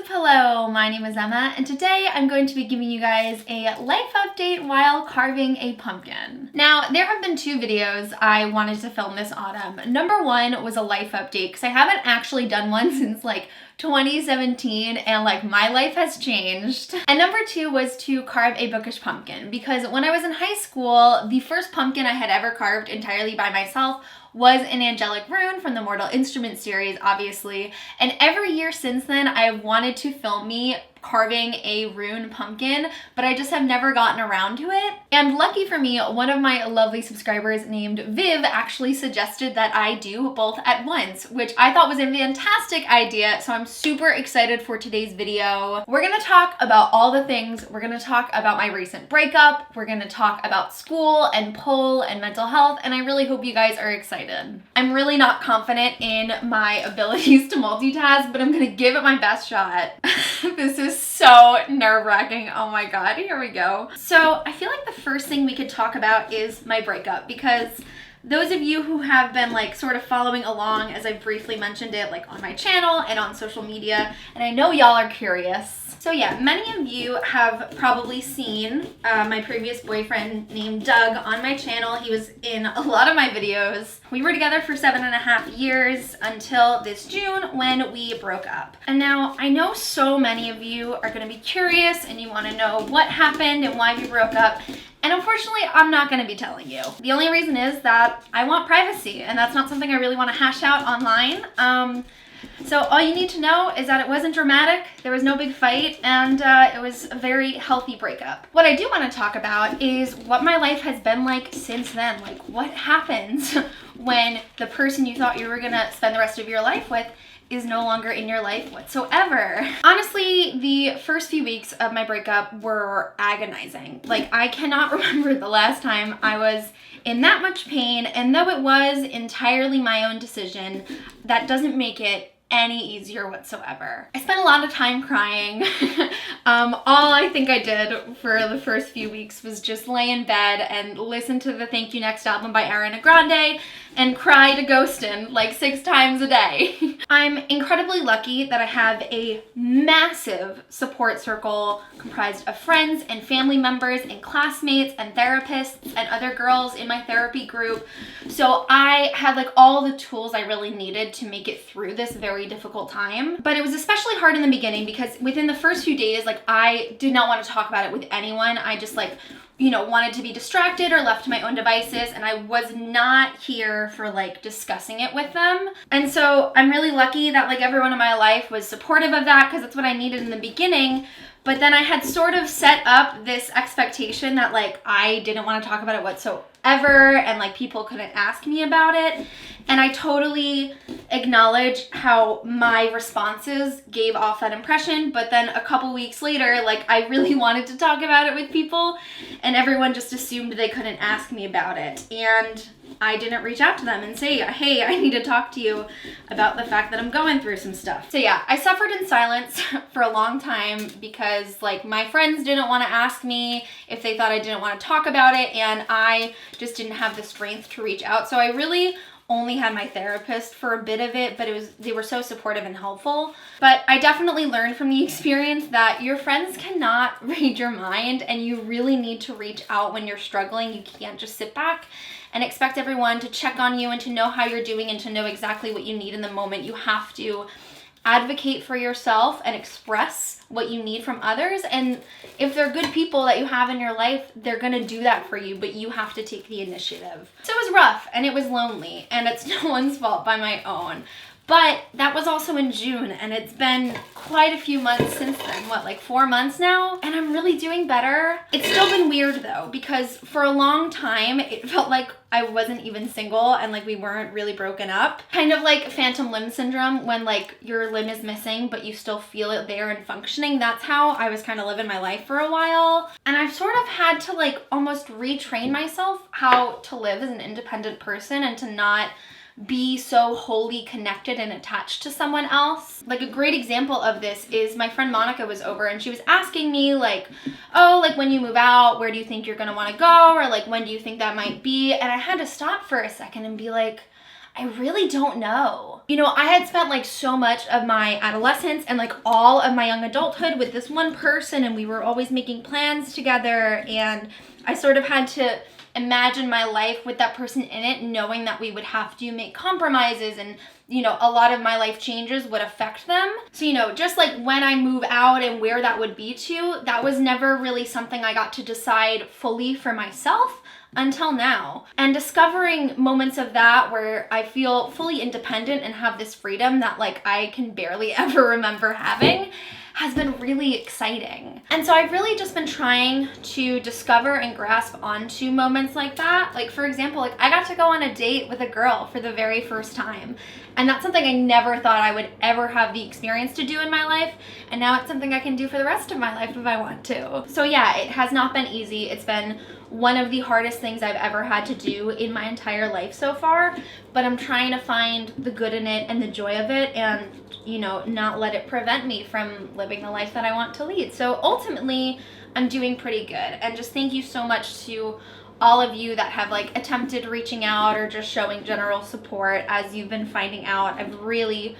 Hello, my name is Emma, and today I'm going to be giving you guys a life update while carving a pumpkin. Now, there have been two videos I wanted to film this autumn. Number one was a life update, because I haven't actually done one since like 2017, and like my life has changed. And number two was to carve a bookish pumpkin, because when I was in high school, the first pumpkin I had ever carved entirely by myself was an angelic rune from the Mortal Instruments series, obviously. And every year since then, I've wanted to film me carving a rune pumpkin, but I just have never gotten around to it. And lucky for me, one of my lovely subscribers named Viv actually suggested that I do both at once, which I thought was a fantastic idea. So I'm super excited for today's video. We're gonna talk about all the things. We're gonna talk about my recent breakup. We're gonna talk about school and pole and mental health. And I really hope you guys are excited. I'm really not confident in my abilities to multitask, but I'm gonna give it my best shot. This is so nerve-wracking. Oh my god, here we go. So I feel like the first thing we could talk about is my breakup, because those of you who have been like sort of following along as I briefly mentioned it like on my channel and on social media, and I know y'all are curious. So yeah, many of you have probably seen my previous boyfriend named Doug on my channel. He was in a lot of my videos. We were together for 7.5 years until this June when we broke up. And now I know so many of you are gonna be curious and you wanna know what happened and why we broke up. And unfortunately, I'm not gonna be telling you. The only reason is that I want privacy, and that's not something I really wanna hash out online. So all you need to know is that it wasn't dramatic, there was no big fight, and it was a very healthy breakup. What I do want to talk about is what my life has been like since then. Like, what happens when the person you thought you were gonna spend the rest of your life with is no longer in your life whatsoever. Honestly, the first few weeks of my breakup were agonizing. Like, I cannot remember the last time I was in that much pain, and though it was entirely my own decision, that doesn't make it any easier whatsoever. I spent a lot of time crying. All I think I did for the first few weeks was just lay in bed and listen to the Thank You Next album by Ariana Grande and cry to Ghostin' like 6 times a day. I'm incredibly lucky that I have a massive support circle comprised of friends and family members and classmates and therapists and other girls in my therapy group. So I had like all the tools I really needed to make it through this very difficult time. But it was especially hard in the beginning because within the first few days, like, I did not want to talk about it with anyone. I just wanted to be distracted or left to my own devices, and I was not here for like discussing it with them. And so I'm really lucky that like everyone in my life was supportive of that, because that's what I needed in the beginning. But then I had sort of set up this expectation that like I didn't want to talk about it whatsoever, and like people couldn't ask me about it. And I totally acknowledge how my responses gave off that impression, but then a couple weeks later, like, I really wanted to talk about it with people, and everyone just assumed they couldn't ask me about it. And I didn't reach out to them and say, hey, I need to talk to you about the fact that I'm going through some stuff. So yeah, I suffered in silence for a long time because like my friends didn't want to ask me if they thought I didn't want to talk about it, and I just didn't have the strength to reach out. So I really only had my therapist for a bit of it, but they were so supportive and helpful. But I definitely learned from the experience that your friends cannot read your mind, and you really need to reach out when you're struggling. You can't just sit back and expect everyone to check on you and to know how you're doing and to know exactly what you need in the moment. You have to advocate for yourself and express what you need from others. And if they're good people that you have in your life, they're gonna do that for you, but you have to take the initiative. So it was rough and it was lonely, and it's no one's fault by my own. But that was also in June, and it's been quite a few months since then. What, like 4 months now? And I'm really doing better. It's still been weird though, because for a long time, it felt like I wasn't even single and like we weren't really broken up. Kind of like phantom limb syndrome, when like your limb is missing, but you still feel it there and functioning. That's how I was kind of living my life for a while. And I've sort of had to like almost retrain myself how to live as an independent person and to not be so wholly connected and attached to someone else. Like a great example of this is my friend Monica was over, and she was asking me like, oh, like when you move out, where do you think you're gonna want to go? Or like, when do you think that might be? And I had to stop for a second and be like, I really don't know. You know, I had spent like so much of my adolescence and like all of my young adulthood with this one person, and we were always making plans together, and I sort of had to imagine my life with that person in it, knowing that we would have to make compromises and, you know, a lot of my life changes would affect them. So, you know, just like when I move out and where that would be to, that was never really something I got to decide fully for myself until now. And discovering moments of that where I feel fully independent and have this freedom that like I can barely ever remember having has been really exciting. And so I've really just been trying to discover and grasp onto moments like that. Like, for example, like I got to go on a date with a girl for the very first time. And that's something I never thought I would ever have the experience to do in my life. And now it's something I can do for the rest of my life if I want to. So yeah, it has not been easy. It's been one of the hardest things I've ever had to do in my entire life so far, but I'm trying to find the good in it and the joy of it, and, you know, not let it prevent me from living the life that I want to lead. So ultimately, I'm doing pretty good. And just thank you so much to all of you that have like attempted reaching out or just showing general support as you've been finding out. I've really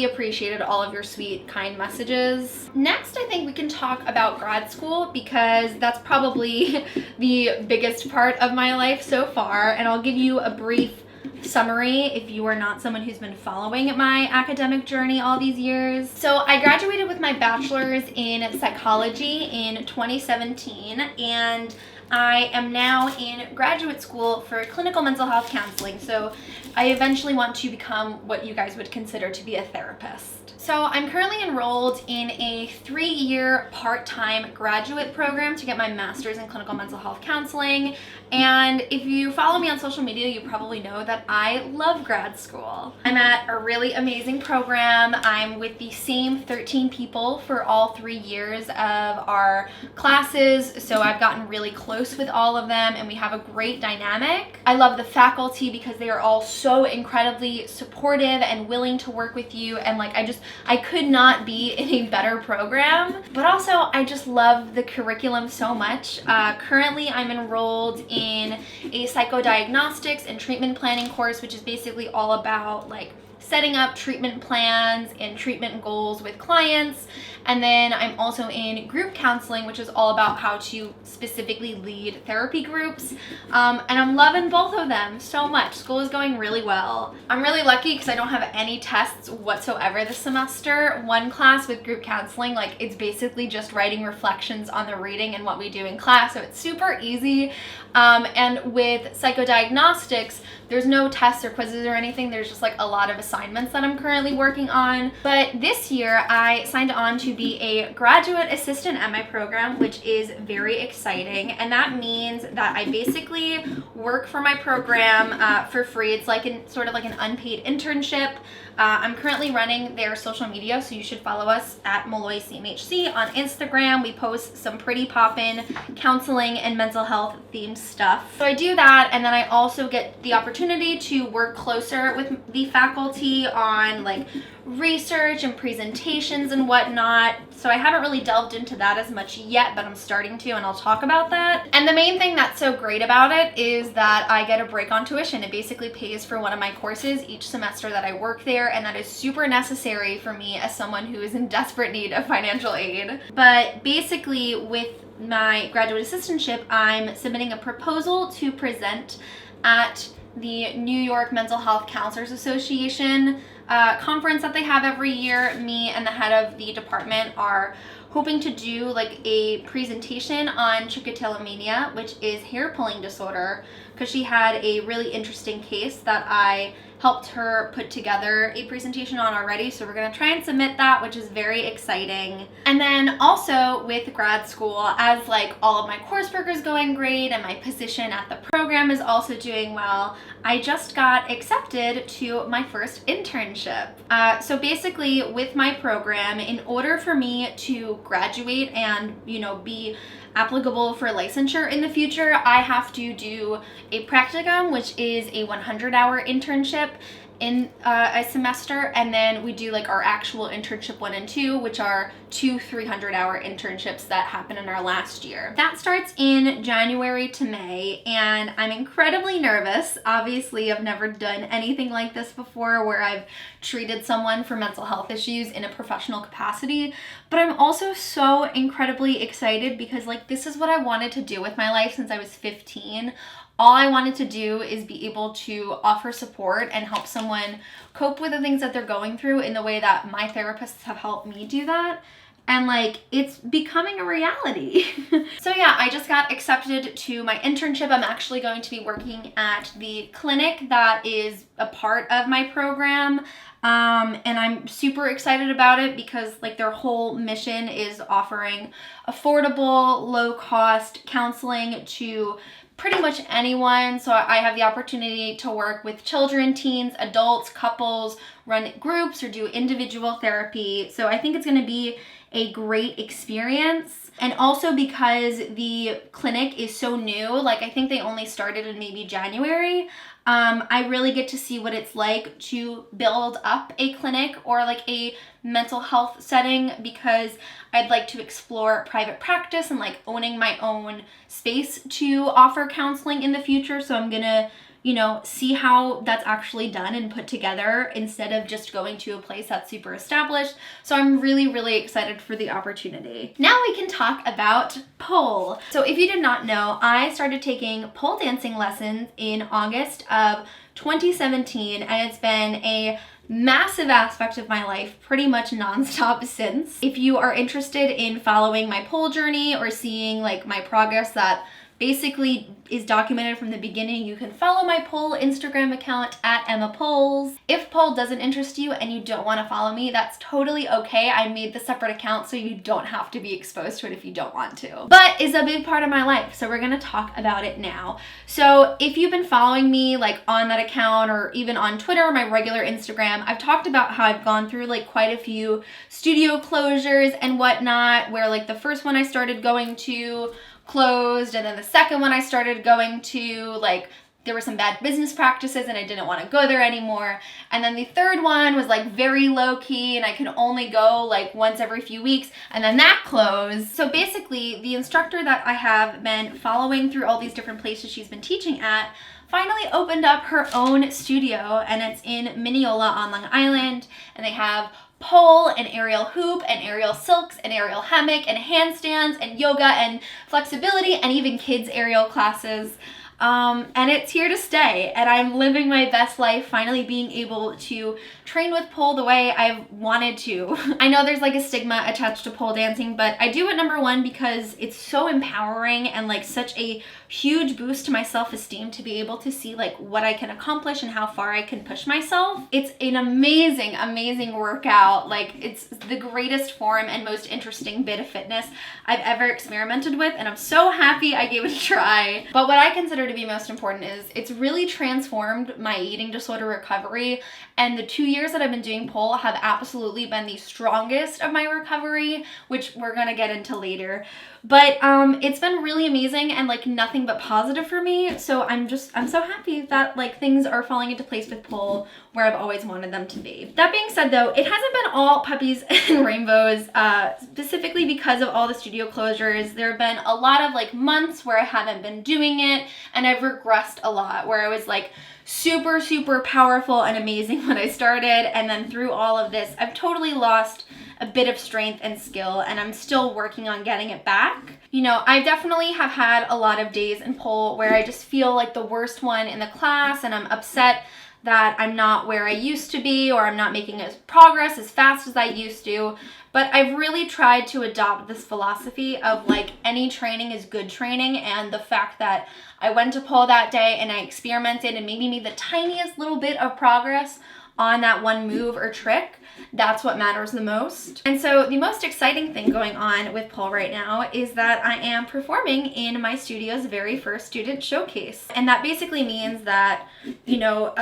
appreciated all of your sweet, kind messages. Next, I think we can talk about grad school, because that's probably the biggest part of my life so far, and I'll give you a brief summary if you are not someone who's been following my academic journey all these years. So I graduated with my bachelor's in psychology in 2017, and I am now in graduate school for clinical mental health counseling. So I eventually want to become what you guys would consider to be a therapist. So I'm currently enrolled in a 3-year part-time graduate program to get my master's in clinical mental health counseling. And if you follow me on social media, you probably know that I love grad school. I'm at a really amazing program. I'm with the same 13 people for all 3 years of our classes. So I've gotten really close with all of them, and we have a great dynamic. I love the faculty because they are all so incredibly supportive and willing to work with you. And like, I could not be in a better program, but also I just love the curriculum so much. Currently I'm enrolled in a psychodiagnostics and treatment planning course, which is basically all about like setting up treatment plans and treatment goals with clients. And then I'm also in group counseling, which is all about how to specifically lead therapy groups. And I'm loving both of them so much. School is going really well. I'm really lucky because I don't have any tests whatsoever this semester. One class with group counseling, like it's basically just writing reflections on the reading and what we do in class. So it's super easy. And with psychodiagnostics, there's no tests or quizzes or anything. There's just like a lot of assignments that I'm currently working on. But this year I signed on to be a graduate assistant at my program, which is very exciting. And that means that I basically work for my program for free. It's like sort of like an unpaid internship. I'm currently running their social media, so you should follow us at MalloyCMHC on Instagram. We post some pretty poppin' counseling and mental health themed stuff. So I do that, and then I also get the opportunity to work closer with the faculty on like research and presentations and whatnot. So I haven't really delved into that as much yet, but I'm starting to, and I'll talk about that. And the main thing that's so great about it is that I get a break on tuition. It basically pays for one of my courses each semester that I work there, and that is super necessary for me as someone who is in desperate need of financial aid. But basically with my graduate assistantship, I'm submitting a proposal to present at the New York Mental Health Counselors Association conference that they have every year. Me and the head of the department are hoping to do like a presentation on trichotillomania, which is hair pulling disorder, because she had a really interesting case that I helped her put together a presentation on already. So we're gonna try and submit that, which is very exciting. And then also with grad school, as like all of my coursework is going great and my position at the program is also doing well, I just got accepted to my first internship. So basically with my program, in order for me to graduate and, you know, be applicable for licensure in the future, I have to do a practicum, which is a 100-hour internship. in a semester, and then we do like our actual internship 1 and 2, which are 2 300-hour internships that happen in our last year. That starts in January to May, and I'm incredibly nervous. Obviously, I've never done anything like this before where I've treated someone for mental health issues in a professional capacity, but I'm also so incredibly excited because like this is what I wanted to do with my life since I was 15. All I wanted to do is be able to offer support and help someone cope with the things that they're going through in the way that my therapists have helped me do that. And like, it's becoming a reality. So yeah, I just got accepted to my internship. I'm actually going to be working at the clinic that is a part of my program. And I'm super excited about it because like their whole mission is offering affordable, low-cost counseling to pretty much anyone. So I have the opportunity to work with children, teens, adults, couples, run groups, or do individual therapy. So I think it's going to be a great experience. And also because the clinic is so new, like I think they only started in maybe January, I really get to see what it's like to build up a clinic or like a mental health setting, because I'd like to explore private practice and like owning my own space to offer counseling in the future. So I'm gonna, you know, see how that's actually done and put together instead of just going to a place that's super established. So I'm really, really excited for the opportunity. Now we can talk about pole. So if you did not know, I started taking pole dancing lessons in August of 2017, and it's been a massive aspect of my life pretty much nonstop since. If you are interested in following my pole journey or seeing like my progress that basically is documented from the beginning, you can follow my pole Instagram account at @emmmabooks. If pole doesn't interest you and you don't want to follow me, that's totally okay. I made the separate account so you don't have to be exposed to it if you don't want to. But it's a big part of my life, so we're gonna talk about it now. So if you've been following me like on that account or even on Twitter, my regular Instagram, I've talked about how I've gone through like quite a few studio closures and whatnot, where like the first one I started going to closed, and then the second one I started going to, like there were some bad business practices and I didn't want to go there anymore. And then the third one was like very low key and I can only go like once every few weeks, and then that closed. So basically the instructor that I have been following through all these different places she's been teaching at finally opened up her own studio, and it's in Mineola on Long Island, and they have pole and aerial hoop and aerial silks and aerial hammock and handstands and yoga and flexibility and even kids aerial classes. And it's here to stay, and I'm living my best life finally being able to train with pole the way I've wanted to. I know there's like a stigma attached to pole dancing, but I do it, number one, because it's so empowering and like such a huge boost to my self-esteem to be able to see like what I can accomplish and how far I can push myself. It's an amazing, amazing workout. Like it's the greatest form and most interesting bit of fitness I've ever experimented with, and I'm so happy I gave it a try. But what I consider to be most important is it's really transformed my eating disorder recovery, and the 2 years that I've been doing pole have absolutely been the strongest of my recovery, which we're gonna get into later. But it's been really amazing and like nothing but positive for me. So I'm so happy that like things are falling into place with pole where I've always wanted them to be. That being said though, it hasn't been all puppies and rainbows, specifically because of all the studio closures. There have been a lot of like months where I haven't been doing it, and I've regressed a lot, where I was like super, super powerful and amazing when I started, and then through all of this, I've totally lost a bit of strength and skill, and I'm still working on getting it back. You know, I definitely have had a lot of days in pole where I just feel like the worst one in the class, and I'm upset that I'm not where I used to be, or I'm not making as progress as fast as I used to. But I've really tried to adopt this philosophy of like any training is good training, and the fact that I went to pole that day and I experimented and maybe made the tiniest little bit of progress on that one move or trick, that's what matters the most. And so the most exciting thing going on with pole right now is that I am performing in my studio's very first student showcase. And that basically means that, you know,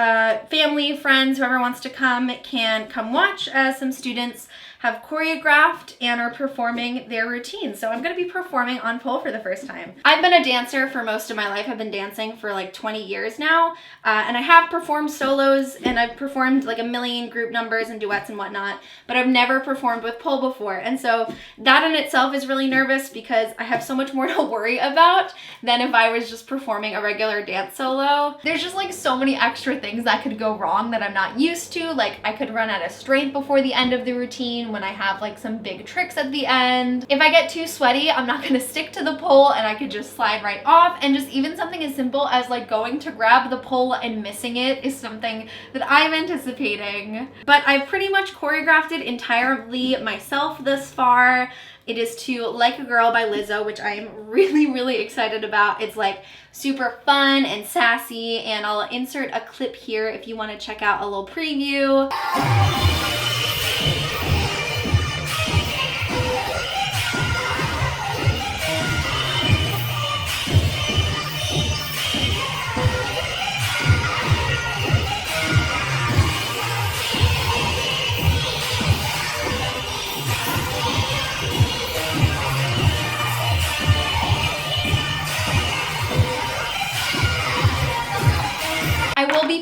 family, friends, whoever wants to come can come watch as some students have choreographed and are performing their routines. So I'm gonna be performing on pole for the first time. I've been a dancer for most of my life. I've been dancing for like 20 years now. And I have performed solos and I've performed like a million group numbers and duets and whatnot, but I've never performed with pole before. And so that in itself is really nervous because I have so much more to worry about than if I was just performing a regular dance solo. There's just like so many extra things that could go wrong that I'm not used to. Like I could run out of strength before the end of the routine when I have like some big tricks at the end. If I get too sweaty, I'm not gonna stick to the pole and I could just slide right off. And just even something as simple as like going to grab the pole and missing it is something that I'm anticipating. But I've pretty much choreographed it entirely myself thus far. It is to Like a Girl by Lizzo, which I am really, really excited about. It's like super fun and sassy, and I'll insert a clip here if you want to check out a little preview.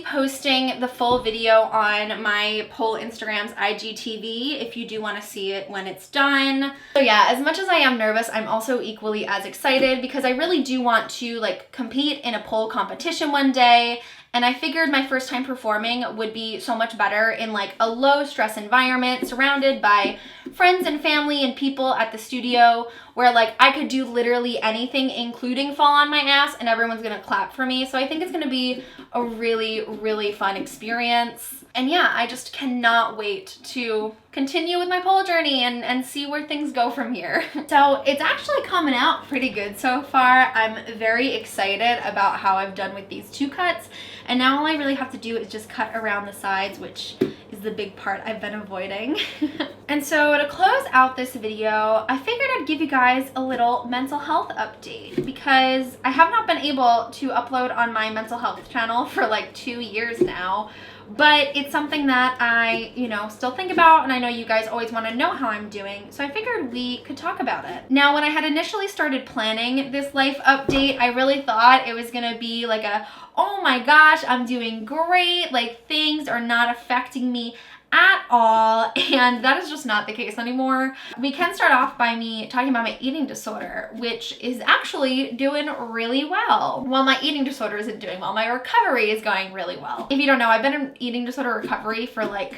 Posting the full video on my pole Instagram's IGTV if you do want to see it when it's done. So yeah, as much as I am nervous, I'm also equally as excited because I really do want to like compete in a pole competition one day. And I figured my first time performing would be so much better in like a low stress environment surrounded by friends and family and people at the studio where like I could do literally anything, including fall on my ass, and everyone's gonna clap for me. So I think it's gonna be a really, really fun experience. And yeah, I just cannot wait to continue with my pole journey and see where things go from here. So it's actually coming out pretty good so far. I'm very excited about how I've done with these two cuts. And now all I really have to do is just cut around the sides, which is the big part I've been avoiding. And so to close out this video, I figured I'd give you guys a little mental health update because I have not been able to upload on my mental health channel for like 2 years now. But it's something that I, still think about, and I know you guys always want to know how I'm doing, so I figured we could talk about it. Now, when I had initially started planning this life update, I really thought it was gonna be like a, oh my gosh, I'm doing great, like things are not affecting me at all, and that is just not the case anymore. We can start off by me talking about my eating disorder, which is actually doing really well. Well, my eating disorder isn't doing well, my recovery is going really well. If you don't know, I've been in eating disorder recovery for like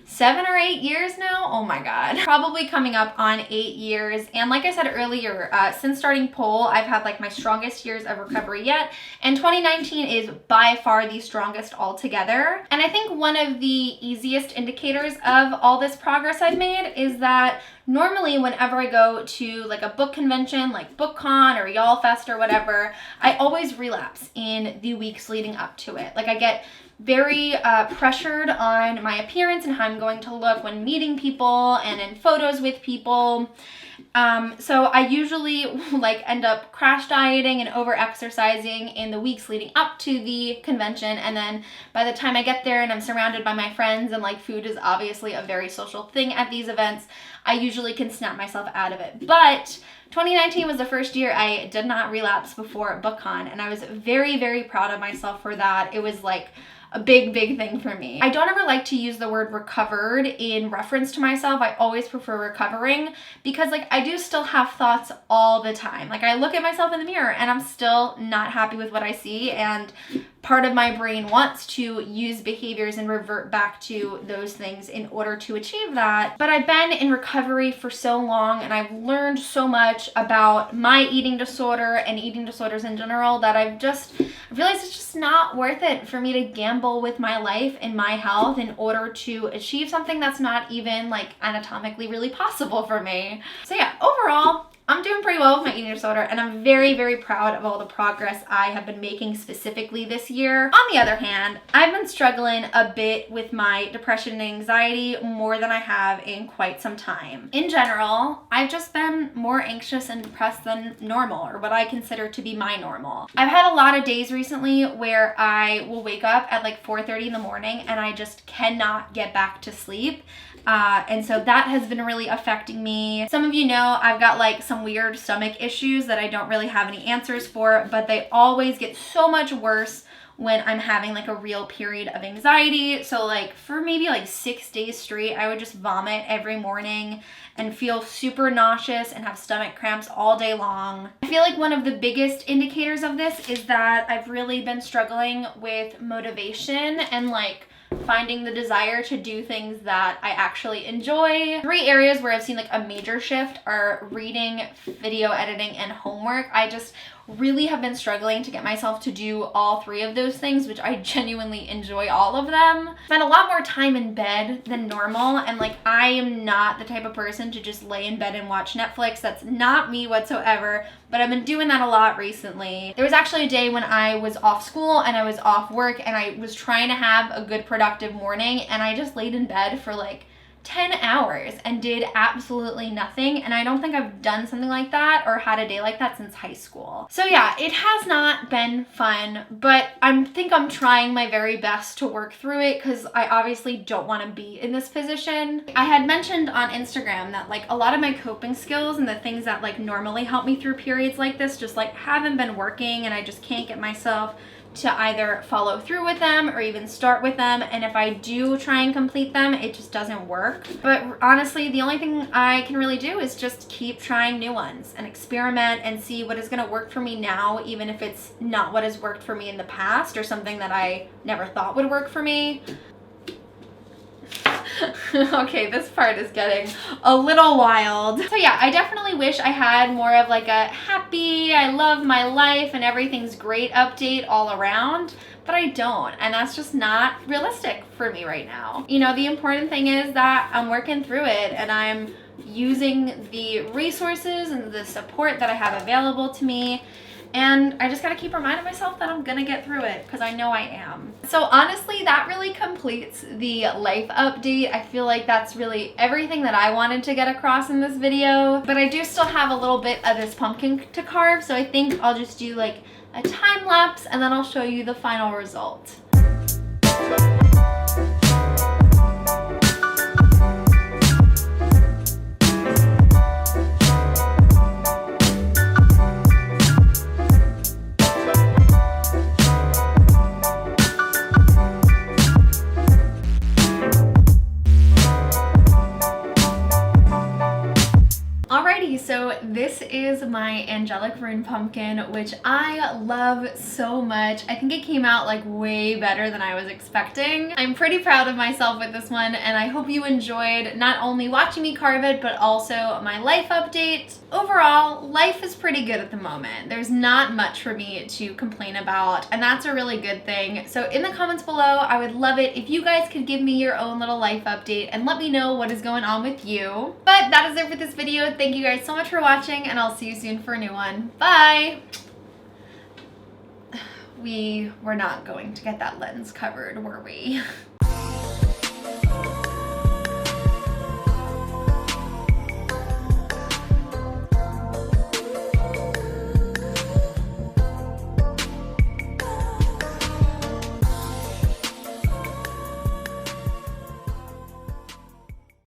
7 or 8 years now. Oh my god, probably coming up on 8 years. And like I said earlier, since starting pole, I've had like my strongest years of recovery yet, and 2019 is by far the strongest altogether. And I think one of the easiest indicators of all this progress I've made is that normally whenever I go to like a book convention like BookCon or Y'all Fest or whatever, I always relapse in the weeks leading up to it. Like I get very pressured on my appearance and how I'm going to look when meeting people and in photos with people. So I usually like end up crash dieting and over exercising in the weeks leading up to the convention, and then by the time I get there and I'm surrounded by my friends and like food is obviously a very social thing at these events, I usually can snap myself out of it. But 2019 was the first year I did not relapse before BookCon, and I was very, very proud of myself for that. It was like a big, big thing for me. I don't ever like to use the word recovered in reference to myself. I always prefer recovering because like I do still have thoughts all the time. Like I look at myself in the mirror and I'm still not happy with what I see, and part of my brain wants to use behaviors and revert back to those things in order to achieve that. But I've been in recovery for so long and I've learned so much about my eating disorder and eating disorders in general that I've realized it's just not worth it for me to gamble with my life and my health in order to achieve something that's not even like anatomically really possible for me. So yeah, overall, I'm doing pretty well with my eating disorder, and I'm very, very proud of all the progress I have been making specifically this year. On the other hand, I've been struggling a bit with my depression and anxiety more than I have in quite some time. In general, I've just been more anxious and depressed than normal, or what I consider to be my normal. I've had a lot of days recently where I will wake up at like 4:30 in the morning and I just cannot get back to sleep. And so that has been really affecting me. Some of you know I've got like some weird stomach issues that I don't really have any answers for, but they always get so much worse when I'm having like a real period of anxiety. So like for maybe like 6 days straight, I would just vomit every morning and feel super nauseous and have stomach cramps all day long. I feel like one of the biggest indicators of this is that I've really been struggling with motivation and like finding the desire to do things that I actually enjoy. 3 areas where I've seen like a major shift are reading, video editing, and homework. I just really have been struggling to get myself to do all 3 of those things, which I genuinely enjoy all of them. Spend a lot more time in bed than normal, and like I am not the type of person to just lay in bed and watch Netflix. That's not me whatsoever, but I've been doing that a lot recently. There was actually a day when I was off school and I was off work and I was trying to have a good productive morning, and I just laid in bed for like 10 hours and did absolutely nothing. And I don't think I've done something like that or had a day like that since high school. So yeah, it has not been fun, but I think I'm trying my very best to work through it because I obviously don't want to be in this position. I had mentioned on Instagram that like a lot of my coping skills and the things that like normally help me through periods like this just like haven't been working, and I just can't get myself to either follow through with them or even start with them. And if I do try and complete them, it just doesn't work. But honestly, the only thing I can really do is just keep trying new ones and experiment and see what is going to work for me now, even if it's not what has worked for me in the past or something that I never thought would work for me. Okay, this part is getting a little wild. So yeah, I definitely wish I had more of like a happy, I love my life and everything's great update all around, but I don't, and that's just not realistic for me right now. You know, the important thing is that I'm working through it and I'm using the resources and the support that I have available to me. And I just gotta keep reminding myself that I'm gonna get through it, because I know I am. So honestly, that really completes the life update. I feel like that's really everything that I wanted to get across in this video. But I do still have a little bit of this pumpkin to carve, so I think I'll just do like a time lapse and then I'll show you the final result. So this is my angelic rune pumpkin, which I love so much. I think it came out like way better than I was expecting. I'm pretty proud of myself with this one, and I hope you enjoyed not only watching me carve it, but also my life update. Overall, life is pretty good at the moment. There's not much for me to complain about, and that's a really good thing. So in the comments below, I would love it if you guys could give me your own little life update and let me know what is going on with you. But that is it for this video. Thank you guys so much for watching, and I'll see you soon for a new one. Bye! We were not going to get that lens covered, were we?